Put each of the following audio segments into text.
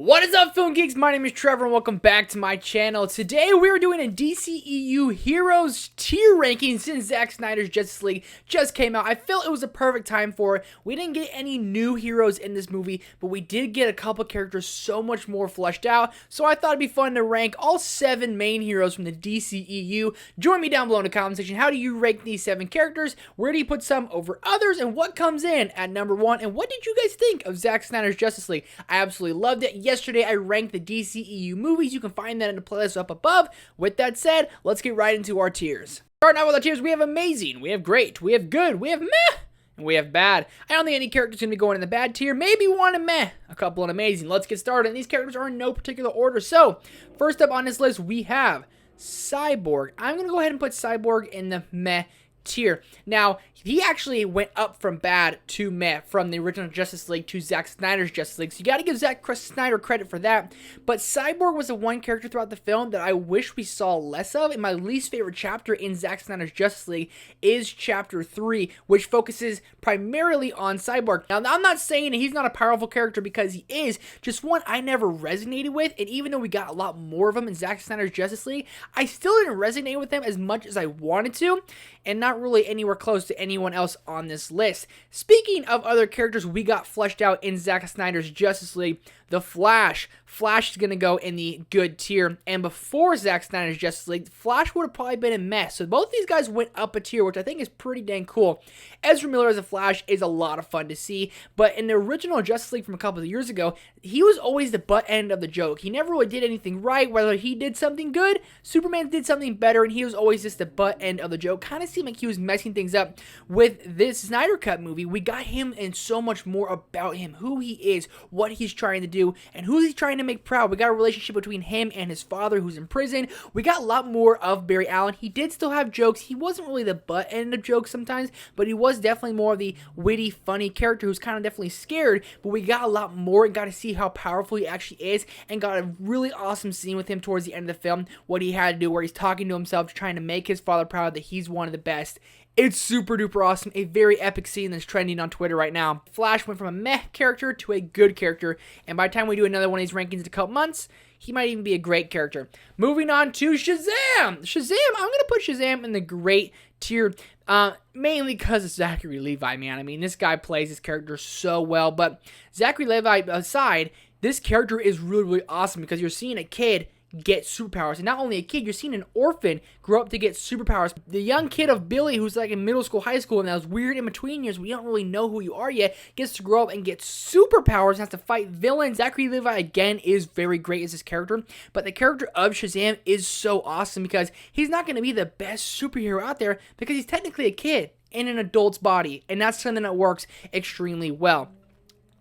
What is up, film geeks? My name is Trevor and welcome back to my channel. Today we are doing a DCEU Heroes tier ranking since Zack Snyder's Justice League just came out. I felt it was a perfect time for it. We didn't get any new heroes in this movie, but we did get a couple characters so much more fleshed out, so I thought it'd be fun to rank all 7 main heroes from the DCEU. Join me down below in the comment section. How do you rank these 7 characters? Where do you put some over others? And what comes in at number 1? And what did you guys think of Zack Snyder's Justice League? I absolutely loved it. Yesterday, I ranked the DCEU movies. You can find that in the playlist up above. With that said, let's get right into our tiers. Starting out with our tiers, we have amazing, we have great, we have good, we have meh, and we have bad. I don't think any character's going to be going in the bad tier. Maybe one in meh, a couple in amazing. Let's get started. And these characters are in no particular order. So, first up on this list, we have Cyborg. I'm going to go ahead and put Cyborg in the meh tier. Now, he actually went up from bad to meh from the original Justice League to Zack Snyder's Justice League. So you got to give Zack Snyder credit for that. But Cyborg was the one character throughout the film that I wish we saw less of. And my least favorite chapter in Zack Snyder's Justice League is Chapter 3, which focuses primarily on Cyborg. Now, I'm not saying he's not a powerful character because he is. Just one I never resonated with. And even though we got a lot more of him in Zack Snyder's Justice League, I still didn't resonate with him as much as I wanted to. And not really anywhere close to anyone else on this list. Speaking of other characters we got fleshed out in Zack Snyder's Justice League, the Flash. Flash is going to go in the good tier. And before Zack Snyder's Justice League, Flash would have probably been a mess. So both these guys went up a tier, which I think is pretty dang cool. Ezra Miller as a Flash is a lot of fun to see. But in the original Justice League from a couple of years ago, he was always the butt end of the joke. He never really did anything right. Whether he did something good, Superman did something better, and he was always just the butt end of the joke. Kind of seemed like he was messing things up. With this Snyder Cut movie, we got him and so much more about him, who he is, what he's trying to do, and who he's trying to make proud. We got a relationship between him and his father who's in prison. We got a lot more of Barry Allen. He did still have jokes. He wasn't really the butt end of jokes sometimes, but he was definitely more of the witty, funny character who's kind of definitely scared, but we got a lot more and got to see how powerful he actually is, and got a really awesome scene with him towards the end of the film, what he had to do where he's talking to himself, trying to make his father proud that he's one of the best. It's super duper awesome, a very epic scene that's trending on Twitter right now. Flash went from a meh character to a good character, and by the time we do another one of these rankings in a couple months, he might even be a great character. Moving on to Shazam! Shazam, I'm going to put Shazam in the great tier, mainly because of Zachary Levi, man. I mean, this guy plays his character so well, but Zachary Levi aside, this character is really, really awesome because you're seeing a kid get superpowers. And not only a kid, you're seeing an orphan grow up to get superpowers. The young kid of Billy, who's like in middle school, high school, and those weird in-between years, we don't really know who you are yet, gets to grow up and get superpowers and has to fight villains. Zachary Levi, again, is very great as his character, but the character of Shazam is so awesome because he's not going to be the best superhero out there because he's technically a kid in an adult's body, and that's something that works extremely well.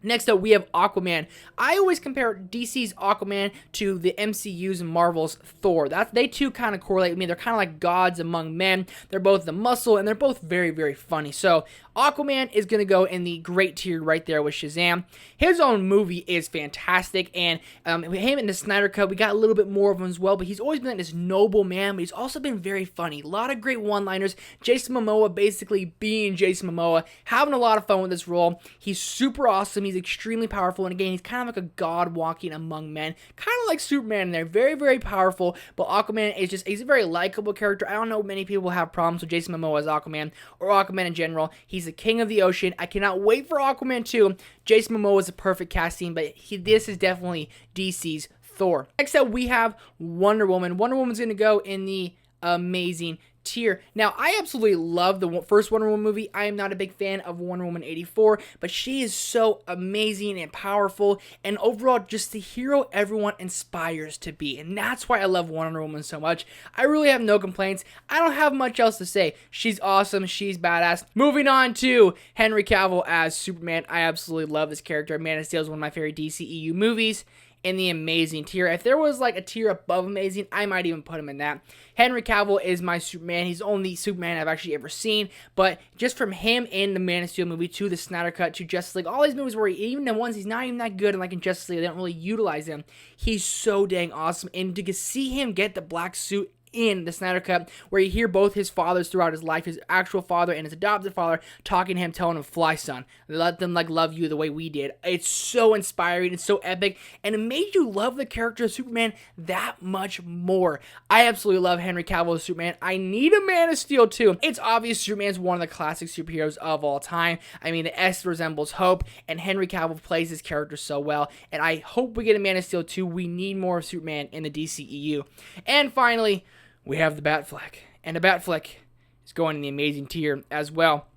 Next up, we have Aquaman. I always compare DC's Aquaman to the MCU's and Marvel's Thor. They two kind of correlate with me. They're kind of like gods among men. They're both the muscle, and they're both very, very funny. So, Aquaman is going to go in the great tier right there with Shazam. His own movie is fantastic, and him in the Snyder Cut, we got a little bit more of him as well, but he's always been like this noble man, but he's also been very funny. A lot of great one-liners. Jason Momoa basically being Jason Momoa, having a lot of fun with this role. He's super awesome. He's extremely powerful, and again, he's kind of like a god walking among men, kind of like Superman in there, very, very powerful, but Aquaman is just, he's a very likable character. I don't know many people have problems with Jason Momoa as Aquaman, or Aquaman in general. He's the king of the ocean. I cannot wait for Aquaman 2. Jason Momoa is a perfect casting, but this is definitely DC's Thor. Next up, we have Wonder Woman. Wonder Woman's going to go in the amazing tier. Now, I absolutely love the first Wonder Woman movie. I am not a big fan of Wonder Woman 84, but she is so amazing and powerful, and overall just the hero everyone aspires to be, and that's why I love Wonder Woman so much. I really have no complaints. I don't have much else to say. She's awesome. She's badass. Moving on to Henry Cavill as Superman. I absolutely love this character. Man of Steel is one of my favorite DCEU movies. In the amazing tier. If there was like a tier above amazing, I might even put him in that. Henry Cavill is my Superman. He's the only Superman I've actually ever seen, but just from him in the Man of Steel movie to the Snyder Cut to Justice League, all these movies where even the ones he's not even that good, and like in Justice League, they don't really utilize him. He's so dang awesome, and to see him get the black suit in the Snyder Cut, where you hear both his fathers throughout his life, his actual father and his adopted father, talking to him, telling him, "Fly, son. Let them like love you the way we did." It's so inspiring, it's so epic, and it made you love the character of Superman that much more. I absolutely love Henry Cavill as Superman. I need a Man of Steel too. It's obvious Superman's one of the classic superheroes of all time. I mean, the S resembles hope, and Henry Cavill plays his character so well, and I hope we get a Man of Steel too. We need more of Superman in the DCEU. And finally, we have the Bat Flick, and the Bat Flick is going in the amazing tier as well.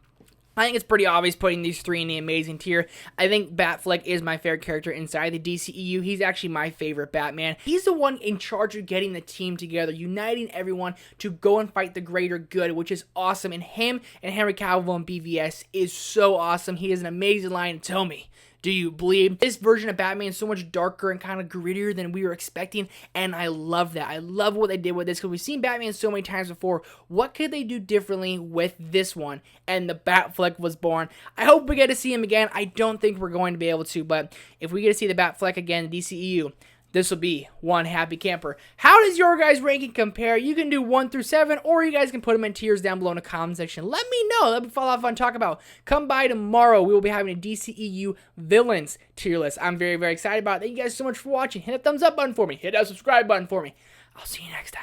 I think it's pretty obvious putting these three in the amazing tier. I think Batfleck is my favorite character inside the DCEU. He's actually my favorite Batman. He's the one in charge of getting the team together, uniting everyone to go and fight the greater good, which is awesome. And him and Henry Cavill in BVS is so awesome. He has an amazing line, "Tell me, do you believe?" This version of Batman is so much darker and kind of grittier than we were expecting, and I love that. I love what they did with this, because we've seen Batman so many times before. What could they do differently with this one? And the Batfleck was born. I hope we get to see him again. I don't think we're going to be able to, but if we get to see the Batfleck again in DCEU, this will be one happy camper. How does your guys' ranking compare? You can do 1 through 7, or you guys can put them in tiers down below in the comment section. Let me know. That'll be a lot of fun to talk about. Come by tomorrow. We will be having a DCEU villains tier list. I'm very, very excited about it. Thank you guys so much for watching. Hit that thumbs up button for me. Hit that subscribe button for me. I'll see you next time.